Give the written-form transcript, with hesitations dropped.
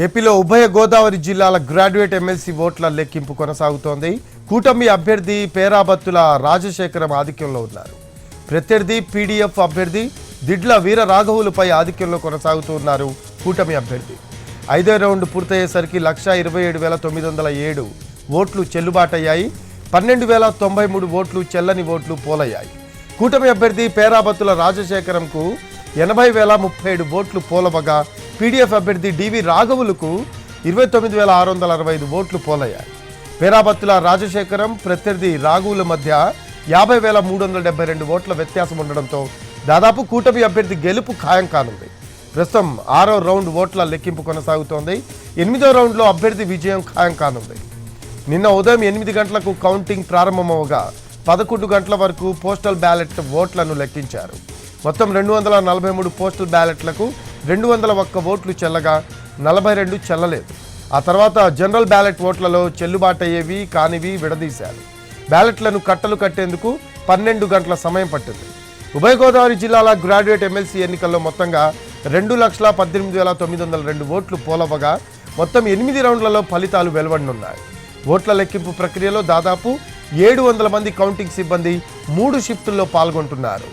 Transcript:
ఏపీలో ఉభయ గోదావరి జిల్లాల గ్రాడ్యుయేట్ ఎమ్మెల్సీ ఓట్ల లెక్కింపు కొనసాగుతోంది. కూటమి అభ్యర్థి పేరాబత్తుల రాజశేఖరం ఆధిక్యంలో ఉన్నారు. ప్రత్యర్థి పీడీఎఫ్ అభ్యర్థి దిడ్ల వీర రాఘవులపై ఆధిక్యంలో కొనసాగుతున్నారు కూటమి అభ్యర్థి. 5వ రౌండ్ పూర్తయ్యేసరికి 1,27,907 ఓట్లు చెల్లుబాటయ్యాయి. 12,093 ఓట్లు చెల్లని ఓట్లు పోలయ్యాయి. కూటమి అభ్యర్థి పేరాబత్తుల రాజశేఖరంకు 80,037 ఓట్లు పోలవగా పీడీఎఫ్ అభ్యర్థి డివి రాఘవులకు 29,665 ఓట్లు పోలయ్యాయి. పేరాబత్తుల రాజశేఖరం ప్రత్యర్థి రాఘవుల మధ్య 50,372 ఓట్ల వ్యత్యాసం ఉండడంతో దాదాపు కూటమి అభ్యర్థి గెలుపు ఖాయం కానుంది. ప్రస్తుతం 6వ రౌండ్ ఓట్ల లెక్కింపు కొనసాగుతోంది. 8వ రౌండ్లో అభ్యర్థి విజయం ఖాయం కానుంది. నిన్న ఉదయం 8 గంటలకు కౌంటింగ్ ప్రారంభమవగా 11 గంటల వరకు పోస్టల్ బ్యాలెట్ ఓట్లను లెక్కించారు. మొత్తం 243 పోస్టల్ బ్యాలెట్లకు 201 ఓట్లు చెల్లగా 42 చెల్లలేదు. ఆ తర్వాత జనరల్ బ్యాలెట్ ఓట్లలో చెల్లుబాటయ్యేవి కానివి విడదీశారు. బ్యాలెట్లను కట్టలు కట్టేందుకు 12 గంటల సమయం పట్టింది. ఉభయ గోదావరి జిల్లాల గ్రాడ్యుయేట్ ఎమ్మెల్సీ ఎన్నికల్లో మొత్తంగా 2,18,902 ఓట్లు పోలవగా మొత్తం 8 రౌండ్లలో ఫలితాలు వెలువడనున్నాయి. ఓట్ల లెక్కింపు ప్రక్రియలో దాదాపు 700 మంది కౌంటింగ్ సిబ్బంది 3 షిఫ్టుల్లో పాల్గొంటున్నారు.